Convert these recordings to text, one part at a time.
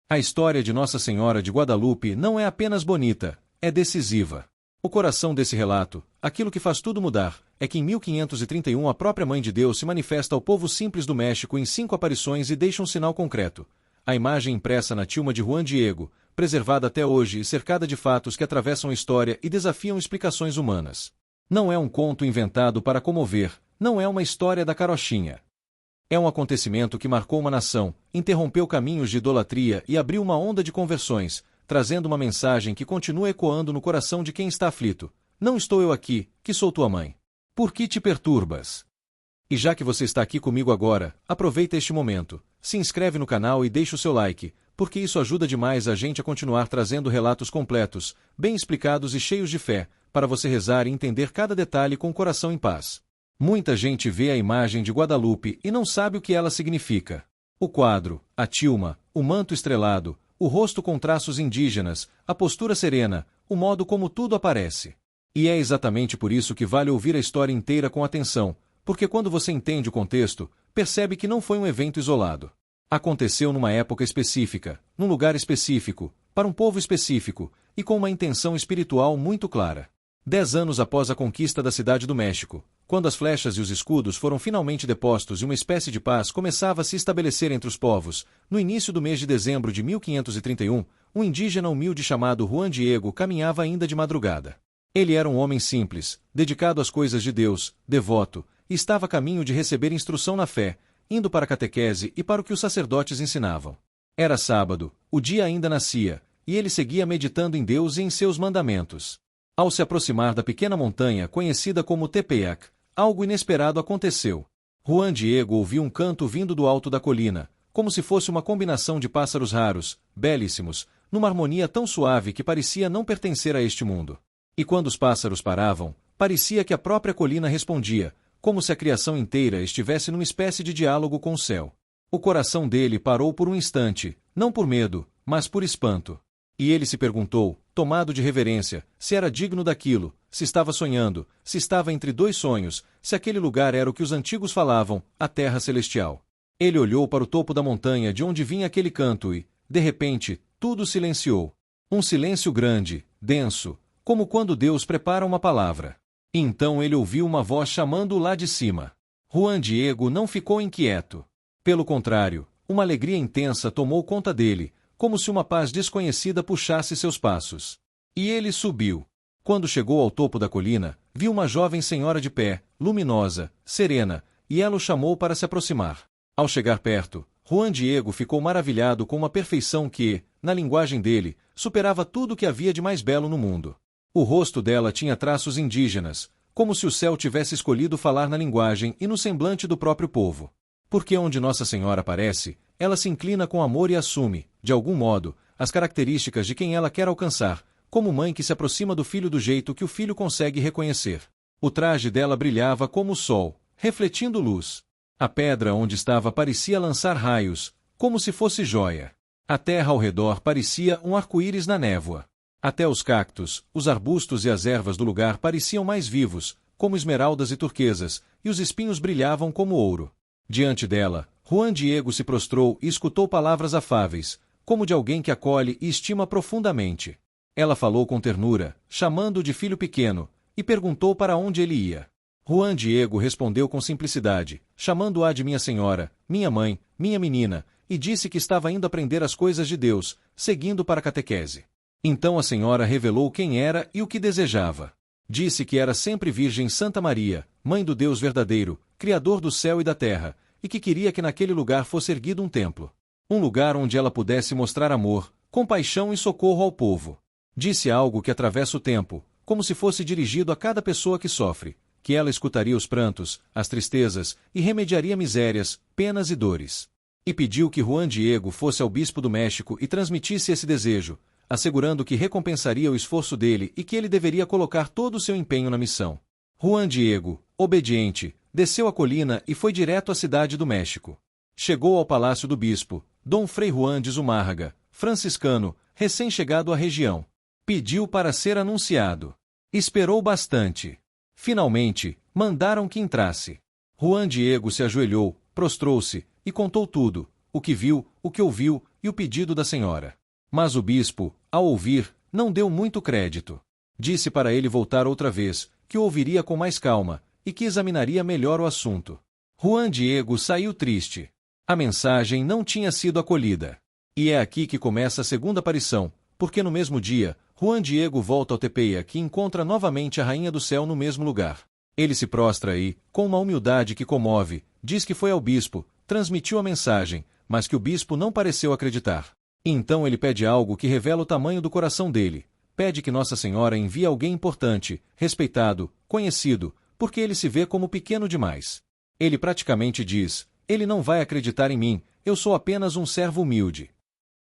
A história de Nossa Senhora de Guadalupe não é apenas bonita, é decisiva. O coração desse relato, aquilo que faz tudo mudar, é que em 1531 a própria Mãe de Deus se manifesta ao povo simples do México em 5 aparições e deixa um sinal concreto. A imagem impressa na tilma de Juan Diego, preservada até hoje e cercada de fatos que atravessam a história e desafiam explicações humanas. Não é um conto inventado para comover, não é uma história da carochinha. É um acontecimento que marcou uma nação, interrompeu caminhos de idolatria e abriu uma onda de conversões, trazendo uma mensagem que continua ecoando no coração de quem está aflito. Não estou eu aqui, que sou tua mãe. Por que te perturbas? E já que você está aqui comigo agora, aproveita este momento, se inscreve no canal e deixa o seu like, porque isso ajuda demais a gente a continuar trazendo relatos completos, bem explicados e cheios de fé, para você rezar e entender cada detalhe com o coração em paz. Muita gente vê a imagem de Guadalupe e não sabe o que ela significa. O quadro, a tilma, o manto estrelado, o rosto com traços indígenas, a postura serena, o modo como tudo aparece. E é exatamente por isso que vale ouvir a história inteira com atenção, porque quando você entende o contexto, percebe que não foi um evento isolado. Aconteceu numa época específica, num lugar específico, para um povo específico, e com uma intenção espiritual muito clara. 10 anos após a conquista da Cidade do México, quando as flechas e os escudos foram finalmente depostos e uma espécie de paz começava a se estabelecer entre os povos, no início do mês de dezembro de 1531, um indígena humilde chamado Juan Diego caminhava ainda de madrugada. Ele era um homem simples, dedicado às coisas de Deus, devoto, e estava a caminho de receber instrução na fé, indo para a catequese e para o que os sacerdotes ensinavam. Era sábado, o dia ainda nascia, e ele seguia meditando em Deus e em seus mandamentos. Ao se aproximar da pequena montanha conhecida como Tepeyac, algo inesperado aconteceu. Juan Diego ouviu um canto vindo do alto da colina, como se fosse uma combinação de pássaros raros, belíssimos, numa harmonia tão suave que parecia não pertencer a este mundo. E quando os pássaros paravam, parecia que a própria colina respondia, como se a criação inteira estivesse numa espécie de diálogo com o céu. O coração dele parou por um instante, não por medo, mas por espanto. E ele se perguntou, tomado de reverência, se era digno daquilo, se estava sonhando, se estava entre 2 sonhos, se aquele lugar era o que os antigos falavam, a terra celestial. Ele olhou para o topo da montanha de onde vinha aquele canto e, de repente, tudo silenciou. Um silêncio grande, denso, como quando Deus prepara uma palavra. E então ele ouviu uma voz chamando-o lá de cima. Juan Diego não ficou inquieto. Pelo contrário, uma alegria intensa tomou conta dele, como se uma paz desconhecida puxasse seus passos. E ele subiu. Quando chegou ao topo da colina, viu uma jovem senhora de pé, luminosa, serena, e ela o chamou para se aproximar. Ao chegar perto, Juan Diego ficou maravilhado com uma perfeição que, na linguagem dele, superava tudo o que havia de mais belo no mundo. O rosto dela tinha traços indígenas, como se o céu tivesse escolhido falar na linguagem e no semblante do próprio povo. Porque onde Nossa Senhora aparece, ela se inclina com amor e assume, de algum modo, as características de quem ela quer alcançar, como mãe que se aproxima do filho do jeito que o filho consegue reconhecer. O traje dela brilhava como o sol, refletindo luz. A pedra onde estava parecia lançar raios, como se fosse joia. A terra ao redor parecia um arco-íris na névoa. Até os cactos, os arbustos e as ervas do lugar pareciam mais vivos, como esmeraldas e turquesas, e os espinhos brilhavam como ouro. Diante dela, Juan Diego se prostrou e escutou palavras afáveis, como de alguém que acolhe e estima profundamente. Ela falou com ternura, chamando-o de filho pequeno, e perguntou para onde ele ia. Juan Diego respondeu com simplicidade, chamando-a de minha senhora, minha mãe, minha menina, e disse que estava indo aprender as coisas de Deus, seguindo para a catequese. Então a senhora revelou quem era e o que desejava. Disse que era sempre Virgem Santa Maria, Mãe do Deus verdadeiro, Criador do céu e da terra, e que queria que naquele lugar fosse erguido um templo. Um lugar onde ela pudesse mostrar amor, compaixão e socorro ao povo. Disse algo que atravessa o tempo, como se fosse dirigido a cada pessoa que sofre, que ela escutaria os prantos, as tristezas, e remediaria misérias, penas e dores. E pediu que Juan Diego fosse ao bispo do México e transmitisse esse desejo, assegurando que recompensaria o esforço dele e que ele deveria colocar todo o seu empenho na missão. Juan Diego, obediente, desceu a colina e foi direto à cidade do México. Chegou ao palácio do bispo, Dom Frei Juan de Zumárraga, franciscano, recém-chegado à região. Pediu para ser anunciado. Esperou bastante. Finalmente, mandaram que entrasse. Juan Diego se ajoelhou, prostrou-se, e contou tudo, o que viu, o que ouviu e o pedido da senhora. Mas o bispo, ao ouvir, não deu muito crédito. Disse para ele voltar outra vez, que o ouviria com mais calma e que examinaria melhor o assunto. Juan Diego saiu triste. A mensagem não tinha sido acolhida. E é aqui que começa a segunda aparição, porque no mesmo dia, Juan Diego volta ao Tepeyac e encontra novamente a Rainha do Céu no mesmo lugar. Ele se prostra e, com uma humildade que comove, diz que foi ao bispo, transmitiu a mensagem, mas que o bispo não pareceu acreditar. E então ele pede algo que revela o tamanho do coração dele. Pede que Nossa Senhora envie alguém importante, respeitado, conhecido, porque ele se vê como pequeno demais. Ele praticamente diz: ele não vai acreditar em mim, eu sou apenas um servo humilde.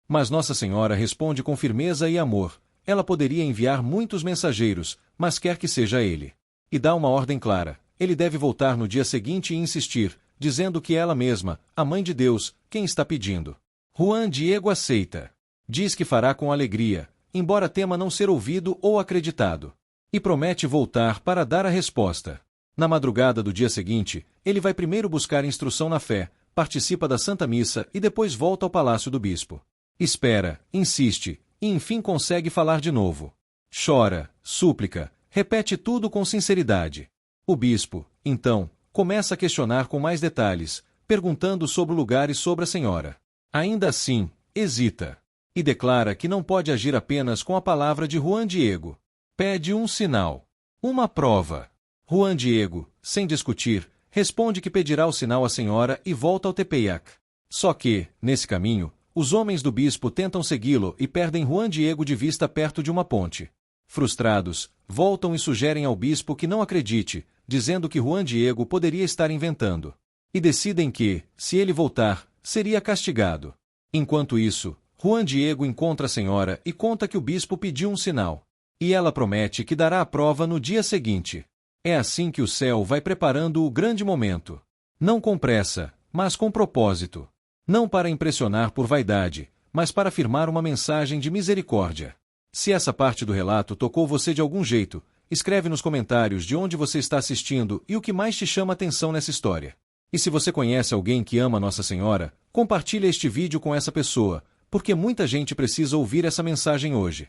Mas Nossa Senhora responde com firmeza e amor. Ela poderia enviar muitos mensageiros, mas quer que seja ele. E dá uma ordem clara. Ele deve voltar no dia seguinte e insistir, dizendo que é ela mesma, a Mãe de Deus, quem está pedindo. Juan Diego aceita. Diz que fará com alegria, embora tema não ser ouvido ou acreditado. E promete voltar para dar a resposta. Na madrugada do dia seguinte, ele vai primeiro buscar instrução na fé, participa da Santa Missa e depois volta ao palácio do bispo. Espera, insiste, e enfim consegue falar de novo. Chora, súplica, repete tudo com sinceridade. O bispo, então, começa a questionar com mais detalhes, perguntando sobre o lugar e sobre a senhora. Ainda assim, hesita. E declara que não pode agir apenas com a palavra de Juan Diego. Pede um sinal. Uma prova. Juan Diego, sem discutir, responde que pedirá o sinal à senhora e volta ao Tepeyac. Só que, nesse caminho, os homens do bispo tentam segui-lo e perdem Juan Diego de vista perto de uma ponte. Frustrados, voltam e sugerem ao bispo que não acredite, dizendo que Juan Diego poderia estar inventando. E decidem que, se ele voltar, seria castigado. Enquanto isso, Juan Diego encontra a senhora e conta que o bispo pediu um sinal. E ela promete que dará a prova no dia seguinte. É assim que o céu vai preparando o grande momento. Não com pressa, mas com propósito. Não para impressionar por vaidade, mas para afirmar uma mensagem de misericórdia. Se essa parte do relato tocou você de algum jeito, escreve nos comentários de onde você está assistindo e o que mais te chama a atenção nessa história. E se você conhece alguém que ama Nossa Senhora, compartilhe este vídeo com essa pessoa, porque muita gente precisa ouvir essa mensagem hoje.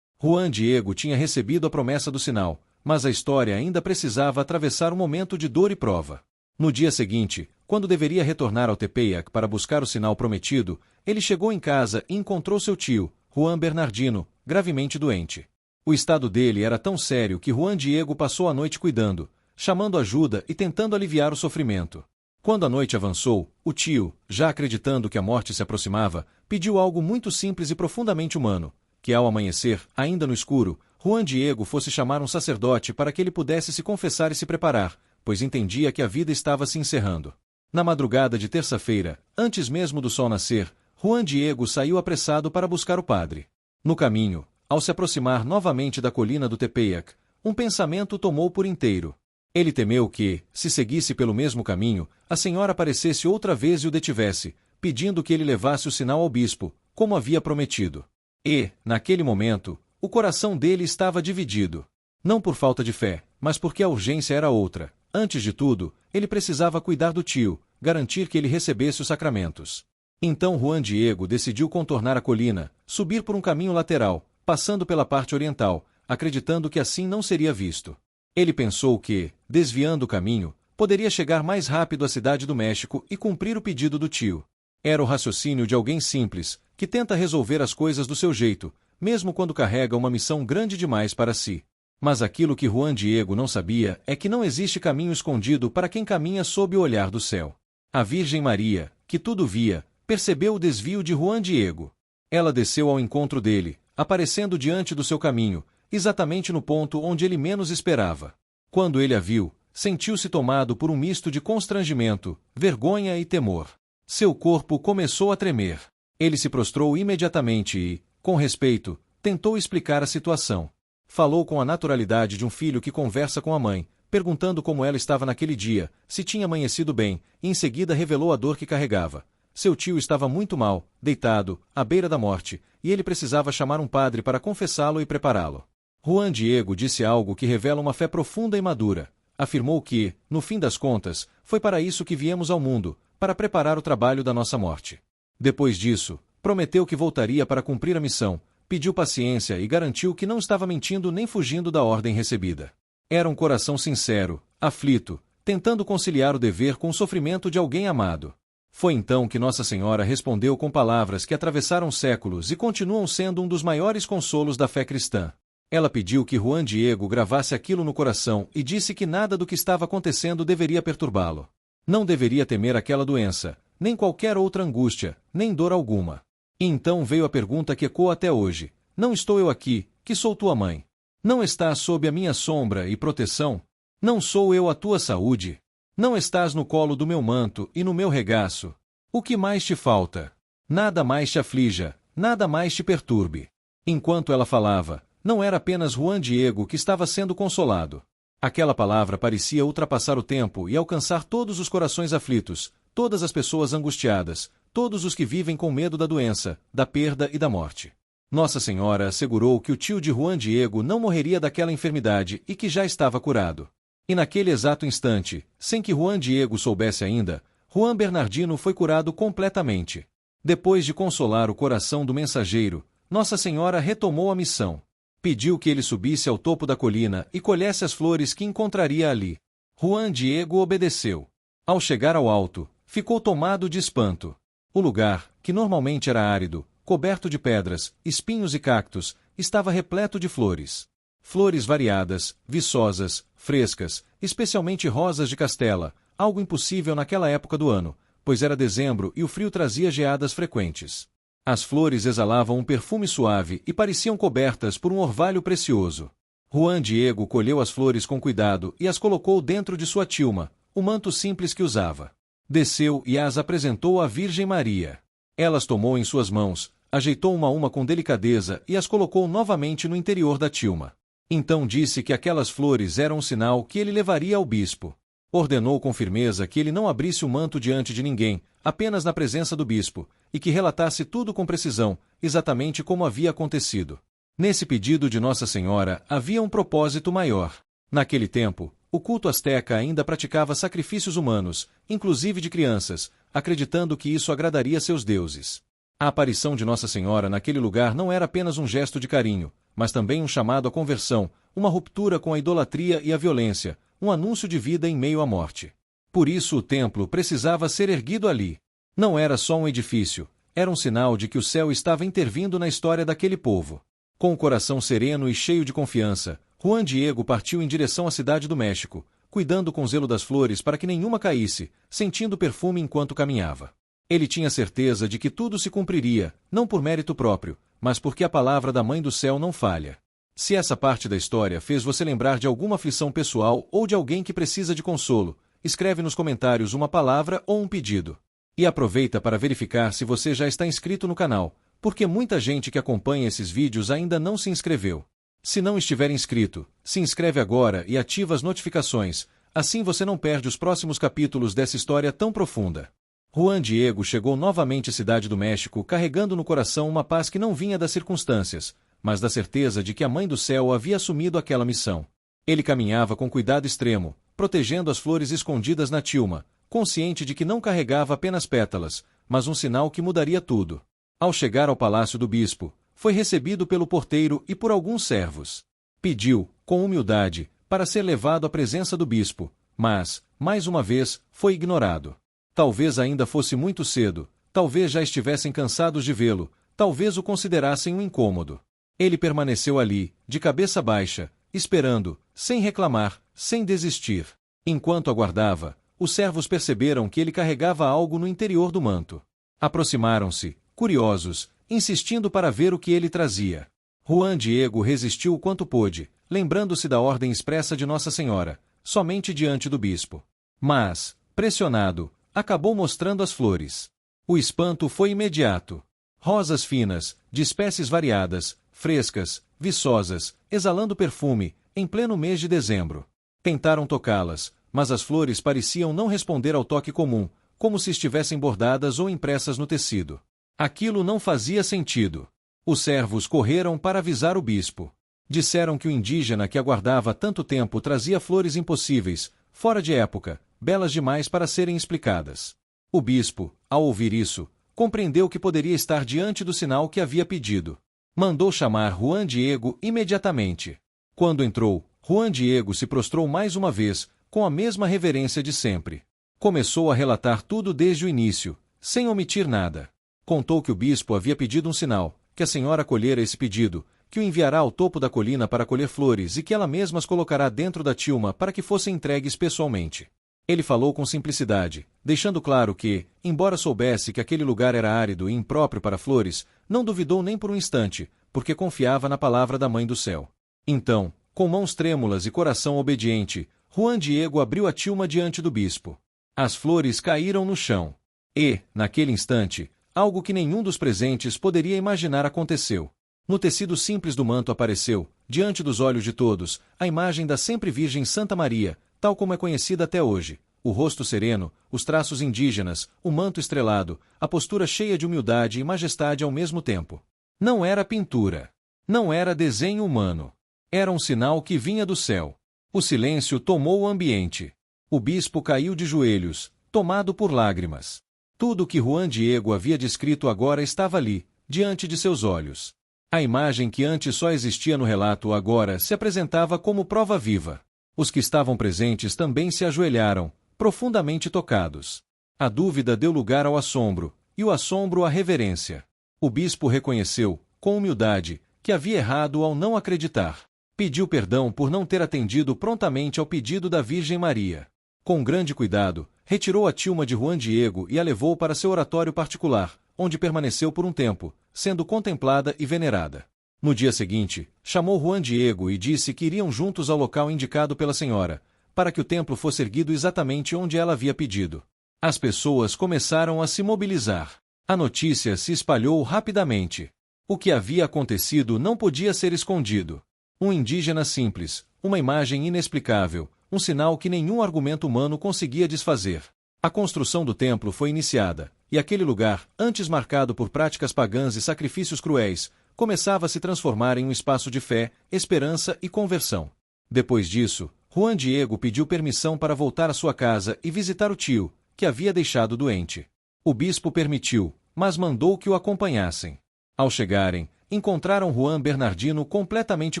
Juan Diego tinha recebido a promessa do sinal, mas a história ainda precisava atravessar um momento de dor e prova. No dia seguinte, quando deveria retornar ao Tepeyac para buscar o sinal prometido, ele chegou em casa e encontrou seu tio, Juan Bernardino, gravemente doente. O estado dele era tão sério que Juan Diego passou a noite cuidando, chamando ajuda e tentando aliviar o sofrimento. Quando a noite avançou, o tio, já acreditando que a morte se aproximava, pediu algo muito simples e profundamente humano, que ao amanhecer, ainda no escuro, Juan Diego fosse chamar um sacerdote para que ele pudesse se confessar e se preparar, pois entendia que a vida estava se encerrando. Na madrugada de terça-feira, antes mesmo do sol nascer, Juan Diego saiu apressado para buscar o padre. No caminho, ao se aproximar novamente da colina do Tepeyac, um pensamento o tomou por inteiro. Ele temeu que, se seguisse pelo mesmo caminho, a senhora aparecesse outra vez e o detivesse, pedindo que ele levasse o sinal ao bispo, como havia prometido. E, naquele momento, o coração dele estava dividido. Não por falta de fé, mas porque a urgência era outra. Antes de tudo, ele precisava cuidar do tio, garantir que ele recebesse os sacramentos. Então Juan Diego decidiu contornar a colina, subir por um caminho lateral, passando pela parte oriental, acreditando que assim não seria visto. Ele pensou que, desviando o caminho, poderia chegar mais rápido à cidade do México e cumprir o pedido do tio. Era o raciocínio de alguém simples, que tenta resolver as coisas do seu jeito, mesmo quando carrega uma missão grande demais para si. Mas aquilo que Juan Diego não sabia é que não existe caminho escondido para quem caminha sob o olhar do céu. A Virgem Maria, que tudo via, percebeu o desvio de Juan Diego. Ela desceu ao encontro dele, aparecendo diante do seu caminho, exatamente no ponto onde ele menos esperava. Quando ele a viu, sentiu-se tomado por um misto de constrangimento, vergonha e temor. Seu corpo começou a tremer. Ele se prostrou imediatamente e, com respeito, tentou explicar a situação. Falou com a naturalidade de um filho que conversa com a mãe, perguntando como ela estava naquele dia, se tinha amanhecido bem, e em seguida revelou a dor que carregava. Seu tio estava muito mal, deitado, à beira da morte, e ele precisava chamar um padre para confessá-lo e prepará-lo. Juan Diego disse algo que revela uma fé profunda e madura. Afirmou que, no fim das contas, foi para isso que viemos ao mundo, para preparar o trabalho da nossa morte. Depois disso, prometeu que voltaria para cumprir a missão, pediu paciência e garantiu que não estava mentindo nem fugindo da ordem recebida. Era um coração sincero, aflito, tentando conciliar o dever com o sofrimento de alguém amado. Foi então que Nossa Senhora respondeu com palavras que atravessaram séculos e continuam sendo um dos maiores consolos da fé cristã. Ela pediu que Juan Diego gravasse aquilo no coração e disse que nada do que estava acontecendo deveria perturbá-lo. Não deveria temer aquela doença, nem qualquer outra angústia, nem dor alguma. E então veio a pergunta que ecoa até hoje: não estou eu aqui, que sou tua mãe? Não estás sob a minha sombra e proteção? Não sou eu a tua saúde? Não estás no colo do meu manto e no meu regaço? O que mais te falta? Nada mais te aflija, nada mais te perturbe. Enquanto ela falava, não era apenas Juan Diego que estava sendo consolado. Aquela palavra parecia ultrapassar o tempo e alcançar todos os corações aflitos, todas as pessoas angustiadas, todos os que vivem com medo da doença, da perda e da morte. Nossa Senhora assegurou que o tio de Juan Diego não morreria daquela enfermidade e que já estava curado. E naquele exato instante, sem que Juan Diego soubesse ainda, Juan Bernardino foi curado completamente. Depois de consolar o coração do mensageiro, Nossa Senhora retomou a missão. Pediu que ele subisse ao topo da colina e colhesse as flores que encontraria ali. Juan Diego obedeceu. Ao chegar ao alto, ficou tomado de espanto. O lugar, que normalmente era árido, coberto de pedras, espinhos e cactos, estava repleto de flores. Flores variadas, viçosas, frescas, especialmente rosas de castela, algo impossível naquela época do ano, pois era dezembro e o frio trazia geadas frequentes. As flores exalavam um perfume suave e pareciam cobertas por um orvalho precioso. Juan Diego colheu as flores com cuidado e as colocou dentro de sua tilma, o manto simples que usava. Desceu e as apresentou à Virgem Maria. Ela as tomou em suas mãos, ajeitou uma a uma com delicadeza e as colocou novamente no interior da tilma. Então disse que aquelas flores eram um sinal que ele levaria ao bispo. Ordenou com firmeza que ele não abrisse o manto diante de ninguém, apenas na presença do bispo, e que relatasse tudo com precisão, exatamente como havia acontecido. Nesse pedido de Nossa Senhora havia um propósito maior. Naquele tempo, o culto asteca ainda praticava sacrifícios humanos, inclusive de crianças, acreditando que isso agradaria seus deuses. A aparição de Nossa Senhora naquele lugar não era apenas um gesto de carinho, mas também um chamado à conversão, uma ruptura com a idolatria e a violência, um anúncio de vida em meio à morte. Por isso o templo precisava ser erguido ali. Não era só um edifício, era um sinal de que o céu estava intervindo na história daquele povo. Com o coração sereno e cheio de confiança, Juan Diego partiu em direção à cidade do México, cuidando com zelo das flores para que nenhuma caísse, sentindo perfume enquanto caminhava. Ele tinha certeza de que tudo se cumpriria, não por mérito próprio, mas porque a palavra da Mãe do Céu não falha. Se essa parte da história fez você lembrar de alguma aflição pessoal ou de alguém que precisa de consolo, escreve nos comentários uma palavra ou um pedido. E aproveita para verificar se você já está inscrito no canal, porque muita gente que acompanha esses vídeos ainda não se inscreveu. Se não estiver inscrito, se inscreve agora e ativa as notificações, assim você não perde os próximos capítulos dessa história tão profunda. Juan Diego chegou novamente à cidade do México carregando no coração uma paz que não vinha das circunstâncias, mas da certeza de que a Mãe do Céu havia assumido aquela missão. Ele caminhava com cuidado extremo, protegendo as flores escondidas na tilma, consciente de que não carregava apenas pétalas, mas um sinal que mudaria tudo. Ao chegar ao palácio do bispo, foi recebido pelo porteiro e por alguns servos. Pediu, com humildade, para ser levado à presença do bispo, mas, mais uma vez, foi ignorado. Talvez ainda fosse muito cedo, talvez já estivessem cansados de vê-lo, talvez o considerassem um incômodo. Ele permaneceu ali, de cabeça baixa, esperando, sem reclamar, sem desistir. Enquanto aguardava, os servos perceberam que ele carregava algo no interior do manto. Aproximaram-se, curiosos, insistindo para ver o que ele trazia. Juan Diego resistiu o quanto pôde, lembrando-se da ordem expressa de Nossa Senhora, somente diante do bispo. Mas, pressionado, acabou mostrando as flores. O espanto foi imediato. Rosas finas, de espécies variadas, frescas, viçosas, exalando perfume, em pleno mês de dezembro. Tentaram tocá-las, mas as flores pareciam não responder ao toque comum, como se estivessem bordadas ou impressas no tecido. Aquilo não fazia sentido. Os servos correram para avisar o bispo. Disseram que o indígena que aguardava tanto tempo trazia flores impossíveis, fora de época, belas demais para serem explicadas. O bispo, ao ouvir isso, compreendeu que poderia estar diante do sinal que havia pedido. Mandou chamar Juan Diego imediatamente. Quando entrou, Juan Diego se prostrou mais uma vez, com a mesma reverência de sempre. Começou a relatar tudo desde o início, sem omitir nada. Contou que o bispo havia pedido um sinal, que a senhora acolhera esse pedido, que o enviará ao topo da colina para colher flores e que ela mesma as colocará dentro da tilma para que fossem entregues pessoalmente. Ele falou com simplicidade, deixando claro que, embora soubesse que aquele lugar era árido e impróprio para flores, não duvidou nem por um instante, porque confiava na palavra da Mãe do Céu. Então, com mãos trêmulas e coração obediente, Juan Diego abriu a tilma diante do bispo. As flores caíram no chão. E, naquele instante, algo que nenhum dos presentes poderia imaginar aconteceu. No tecido simples do manto apareceu, diante dos olhos de todos, a imagem da sempre Virgem Santa Maria, tal como é conhecida até hoje, o rosto sereno, os traços indígenas, o manto estrelado, a postura cheia de humildade e majestade ao mesmo tempo. Não era pintura. Não era desenho humano. Era um sinal que vinha do céu. O silêncio tomou o ambiente. O bispo caiu de joelhos, tomado por lágrimas. Tudo o que Juan Diego havia descrito agora estava ali, diante de seus olhos. A imagem que antes só existia no relato agora se apresentava como prova viva. Os que estavam presentes também se ajoelharam, profundamente tocados. A dúvida deu lugar ao assombro, e o assombro à reverência. O bispo reconheceu, com humildade, que havia errado ao não acreditar. Pediu perdão por não ter atendido prontamente ao pedido da Virgem Maria. Com grande cuidado, retirou a tilma de Juan Diego e a levou para seu oratório particular, onde permaneceu por um tempo, sendo contemplada e venerada. No dia seguinte, chamou Juan Diego e disse que iriam juntos ao local indicado pela senhora, para que o templo fosse erguido exatamente onde ela havia pedido. As pessoas começaram a se mobilizar. A notícia se espalhou rapidamente. O que havia acontecido não podia ser escondido. Um indígena simples, uma imagem inexplicável, um sinal que nenhum argumento humano conseguia desfazer. A construção do templo foi iniciada, e aquele lugar, antes marcado por práticas pagãs e sacrifícios cruéis, começava a se transformar em um espaço de fé, esperança e conversão. Depois disso, Juan Diego pediu permissão para voltar à sua casa e visitar o tio, que havia deixado doente. O bispo permitiu, mas mandou que o acompanhassem. Ao chegarem, encontraram Juan Bernardino completamente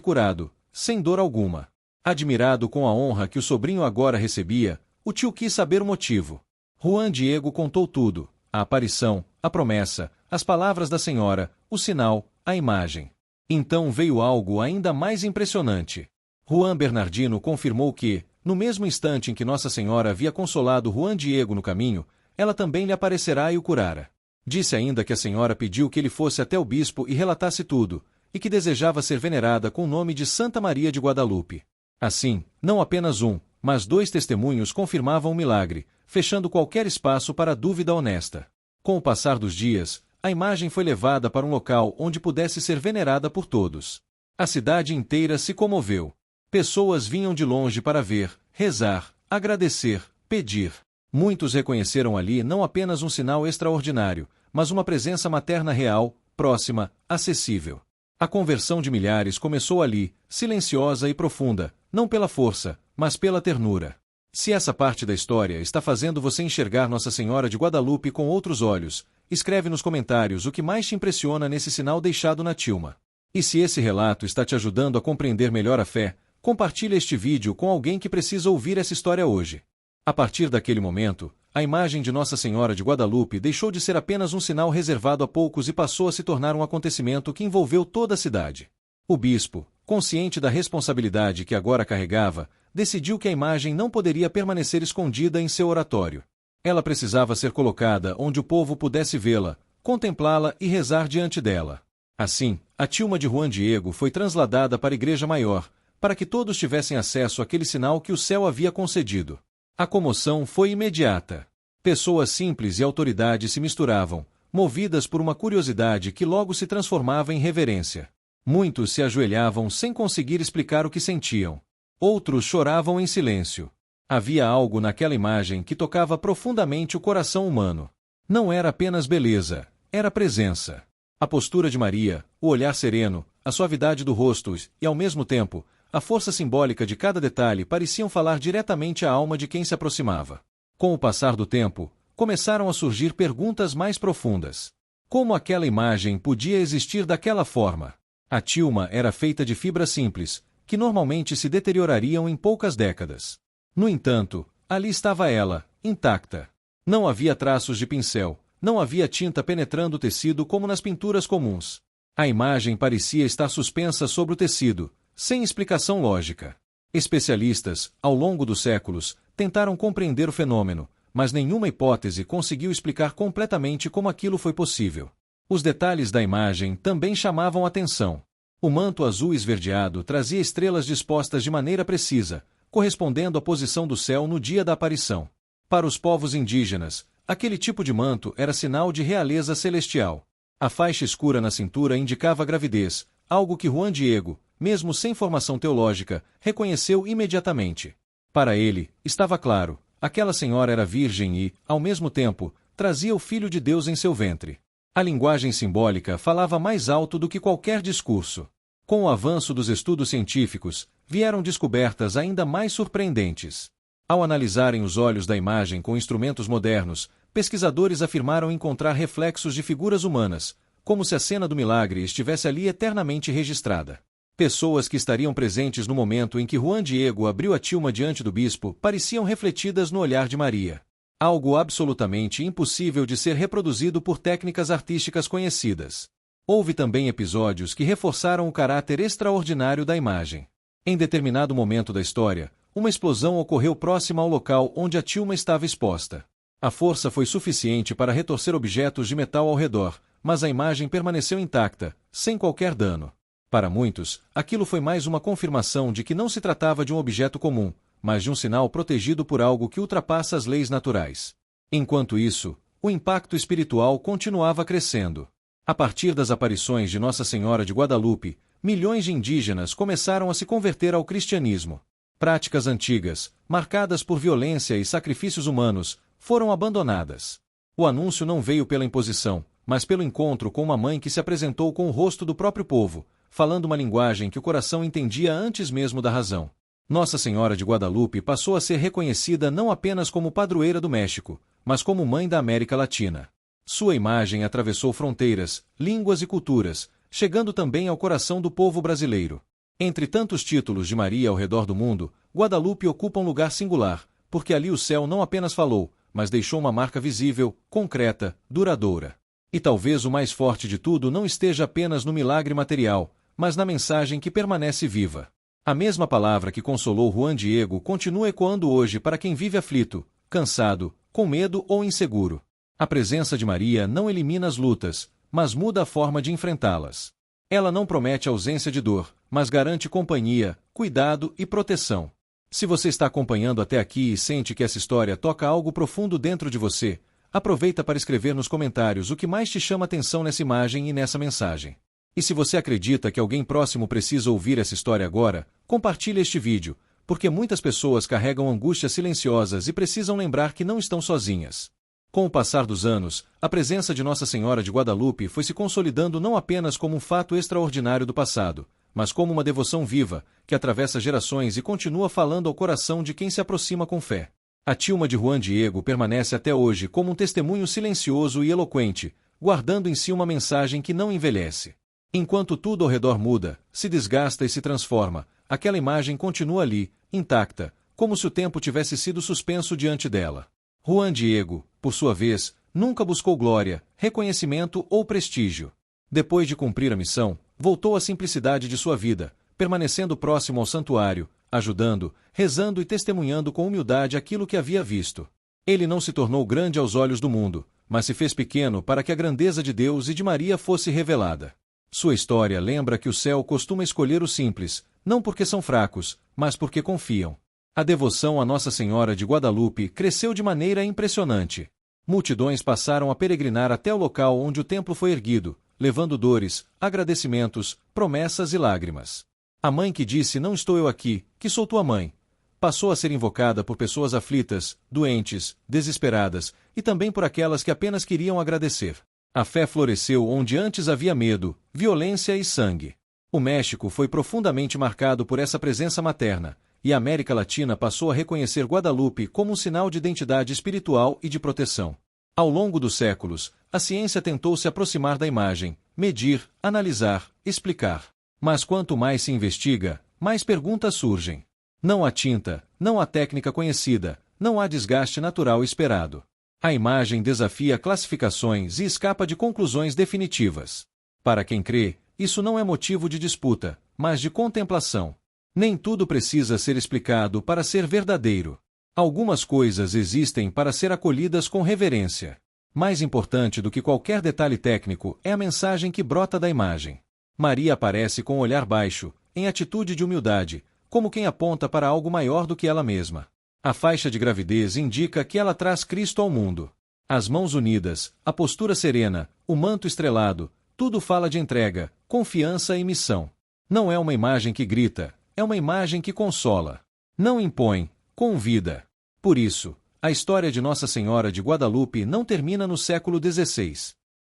curado, sem dor alguma. Admirado com a honra que o sobrinho agora recebia, o tio quis saber o motivo. Juan Diego contou tudo: a aparição, a promessa, as palavras da senhora, o sinal, a imagem. Então veio algo ainda mais impressionante. Juan Bernardino confirmou que, no mesmo instante em que Nossa Senhora havia consolado Juan Diego no caminho, ela também lhe aparecerá e o curara. Disse ainda que a senhora pediu que ele fosse até o bispo e relatasse tudo, e que desejava ser venerada com o nome de Santa Maria de Guadalupe. Assim, não apenas um, mas 2 testemunhos confirmavam o milagre, fechando qualquer espaço para a dúvida honesta. Com o passar dos dias, a imagem foi levada para um local onde pudesse ser venerada por todos. A cidade inteira se comoveu. Pessoas vinham de longe para ver, rezar, agradecer, pedir. Muitos reconheceram ali não apenas um sinal extraordinário, mas uma presença materna real, próxima, acessível. A conversão de milhares começou ali, silenciosa e profunda, não pela força, mas pela ternura. Se essa parte da história está fazendo você enxergar Nossa Senhora de Guadalupe com outros olhos, escreve nos comentários o que mais te impressiona nesse sinal deixado na tilma. E se esse relato está te ajudando a compreender melhor a fé, compartilhe este vídeo com alguém que precisa ouvir essa história hoje. A partir daquele momento, a imagem de Nossa Senhora de Guadalupe deixou de ser apenas um sinal reservado a poucos e passou a se tornar um acontecimento que envolveu toda a cidade. O bispo, consciente da responsabilidade que agora carregava, decidiu que a imagem não poderia permanecer escondida em seu oratório. Ela precisava ser colocada onde o povo pudesse vê-la, contemplá-la e rezar diante dela. Assim, a tilma de Juan Diego foi transladada para a igreja maior, para que todos tivessem acesso àquele sinal que o céu havia concedido. A comoção foi imediata. Pessoas simples e autoridades se misturavam, movidas por uma curiosidade que logo se transformava em reverência. Muitos se ajoelhavam sem conseguir explicar o que sentiam. Outros choravam em silêncio. Havia algo naquela imagem que tocava profundamente o coração humano. Não era apenas beleza, era presença. A postura de Maria, o olhar sereno, a suavidade do rosto e, ao mesmo tempo, a força simbólica de cada detalhe pareciam falar diretamente à alma de quem se aproximava. Com o passar do tempo, começaram a surgir perguntas mais profundas. Como aquela imagem podia existir daquela forma? A tilma era feita de fibras simples, que normalmente se deteriorariam em poucas décadas. No entanto, ali estava ela, intacta. Não havia traços de pincel, não havia tinta penetrando o tecido como nas pinturas comuns. A imagem parecia estar suspensa sobre o tecido, sem explicação lógica. Especialistas, ao longo dos séculos, tentaram compreender o fenômeno, mas nenhuma hipótese conseguiu explicar completamente como aquilo foi possível. Os detalhes da imagem também chamavam atenção. O manto azul esverdeado trazia estrelas dispostas de maneira precisa, correspondendo à posição do céu no dia da aparição. Para os povos indígenas, aquele tipo de manto era sinal de realeza celestial. A faixa escura na cintura indicava gravidez, algo que Juan Diego, mesmo sem formação teológica, reconheceu imediatamente. Para ele, estava claro, aquela senhora era virgem e, ao mesmo tempo, trazia o Filho de Deus em seu ventre. A linguagem simbólica falava mais alto do que qualquer discurso. Com o avanço dos estudos científicos, vieram descobertas ainda mais surpreendentes. Ao analisarem os olhos da imagem com instrumentos modernos, pesquisadores afirmaram encontrar reflexos de figuras humanas, como se a cena do milagre estivesse ali eternamente registrada. Pessoas que estariam presentes no momento em que Juan Diego abriu a tilma diante do bispo pareciam refletidas no olhar de Maria. Algo absolutamente impossível de ser reproduzido por técnicas artísticas conhecidas. Houve também episódios que reforçaram o caráter extraordinário da imagem. Em determinado momento da história, uma explosão ocorreu próxima ao local onde a tilma estava exposta. A força foi suficiente para retorcer objetos de metal ao redor, mas a imagem permaneceu intacta, sem qualquer dano. Para muitos, aquilo foi mais uma confirmação de que não se tratava de um objeto comum, mas de um sinal protegido por algo que ultrapassa as leis naturais. Enquanto isso, o impacto espiritual continuava crescendo. A partir das aparições de Nossa Senhora de Guadalupe, milhões de indígenas começaram a se converter ao cristianismo. Práticas antigas, marcadas por violência e sacrifícios humanos, foram abandonadas. O anúncio não veio pela imposição, mas pelo encontro com uma mãe que se apresentou com o rosto do próprio povo, falando uma linguagem que o coração entendia antes mesmo da razão. Nossa Senhora de Guadalupe passou a ser reconhecida não apenas como padroeira do México, mas como mãe da América Latina. Sua imagem atravessou fronteiras, línguas e culturas, chegando também ao coração do povo brasileiro. Entre tantos títulos de Maria ao redor do mundo, Guadalupe ocupa um lugar singular, porque ali o céu não apenas falou, mas deixou uma marca visível, concreta, duradoura. E talvez o mais forte de tudo não esteja apenas no milagre material, mas na mensagem que permanece viva. A mesma palavra que consolou Juan Diego continua ecoando hoje para quem vive aflito, cansado, com medo ou inseguro. A presença de Maria não elimina as lutas, mas muda a forma de enfrentá-las. Ela não promete ausência de dor, mas garante companhia, cuidado e proteção. Se você está acompanhando até aqui e sente que essa história toca algo profundo dentro de você, aproveita para escrever nos comentários o que mais te chama atenção nessa imagem e nessa mensagem. E se você acredita que alguém próximo precisa ouvir essa história agora, compartilhe este vídeo, porque muitas pessoas carregam angústias silenciosas e precisam lembrar que não estão sozinhas. Com o passar dos anos, a presença de Nossa Senhora de Guadalupe foi se consolidando não apenas como um fato extraordinário do passado, mas como uma devoção viva, que atravessa gerações e continua falando ao coração de quem se aproxima com fé. A tilma de Juan Diego permanece até hoje como um testemunho silencioso e eloquente, guardando em si uma mensagem que não envelhece. Enquanto tudo ao redor muda, se desgasta e se transforma, aquela imagem continua ali, intacta, como se o tempo tivesse sido suspenso diante dela. Juan Diego, por sua vez, nunca buscou glória, reconhecimento ou prestígio. Depois de cumprir a missão, voltou à simplicidade de sua vida, permanecendo próximo ao santuário, ajudando, rezando e testemunhando com humildade aquilo que havia visto. Ele não se tornou grande aos olhos do mundo, mas se fez pequeno para que a grandeza de Deus e de Maria fosse revelada. Sua história lembra que o céu costuma escolher os simples, não porque são fracos, mas porque confiam. A devoção a Nossa Senhora de Guadalupe cresceu de maneira impressionante. Multidões passaram a peregrinar até o local onde o templo foi erguido, levando dores, agradecimentos, promessas e lágrimas. A mãe que disse "Não estou eu aqui, que sou tua mãe", passou a ser invocada por pessoas aflitas, doentes, desesperadas, e também por aquelas que apenas queriam agradecer. A fé floresceu onde antes havia medo, violência e sangue. O México foi profundamente marcado por essa presença materna, e a América Latina passou a reconhecer Guadalupe como um sinal de identidade espiritual e de proteção. Ao longo dos séculos, a ciência tentou se aproximar da imagem, medir, analisar, explicar. Mas quanto mais se investiga, mais perguntas surgem. Não há tinta, não há técnica conhecida, não há desgaste natural esperado. A imagem desafia classificações e escapa de conclusões definitivas. Para quem crê, isso não é motivo de disputa, mas de contemplação. Nem tudo precisa ser explicado para ser verdadeiro. Algumas coisas existem para ser acolhidas com reverência. Mais importante do que qualquer detalhe técnico é a mensagem que brota da imagem. Maria aparece com um olhar baixo, em atitude de humildade, como quem aponta para algo maior do que ela mesma. A faixa de gravidez indica que ela traz Cristo ao mundo. As mãos unidas, a postura serena, o manto estrelado, tudo fala de entrega, confiança e missão. Não é uma imagem que grita, é uma imagem que consola. Não impõe, convida. Por isso, a história de Nossa Senhora de Guadalupe não termina no século XVI.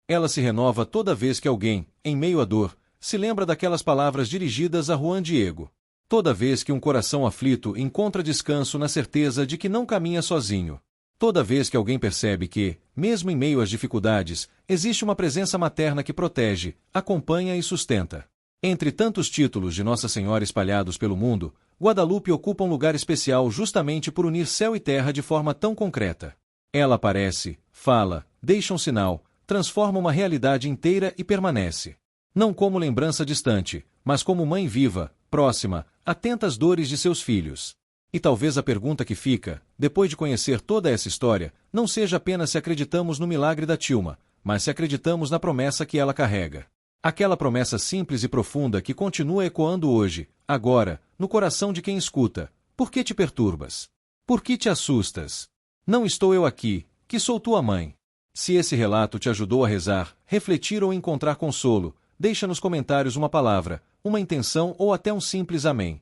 Ela se renova toda vez que alguém, em meio à dor, se lembra daquelas palavras dirigidas a Juan Diego. Toda vez que um coração aflito encontra descanso na certeza de que não caminha sozinho. Toda vez que alguém percebe que, mesmo em meio às dificuldades, existe uma presença materna que protege, acompanha e sustenta. Entre tantos títulos de Nossa Senhora espalhados pelo mundo, Guadalupe ocupa um lugar especial justamente por unir céu e terra de forma tão concreta. Ela aparece, fala, deixa um sinal, transforma uma realidade inteira e permanece. Não como lembrança distante, mas como mãe viva, próxima, atenta às dores de seus filhos. E talvez a pergunta que fica, depois de conhecer toda essa história, não seja apenas se acreditamos no milagre da Tilma, mas se acreditamos na promessa que ela carrega. Aquela promessa simples e profunda que continua ecoando hoje, agora, no coração de quem escuta. Por que te perturbas? Por que te assustas? Não estou eu aqui, que sou tua mãe. Se esse relato te ajudou a rezar, refletir ou encontrar consolo, deixa nos comentários uma palavra, uma intenção ou até um simples amém.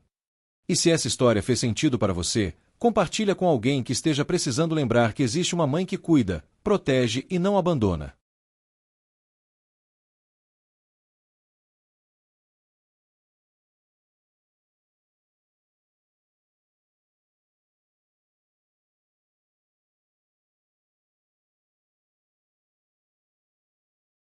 E se essa história fez sentido para você, compartilha com alguém que esteja precisando lembrar que existe uma mãe que cuida, protege e não abandona.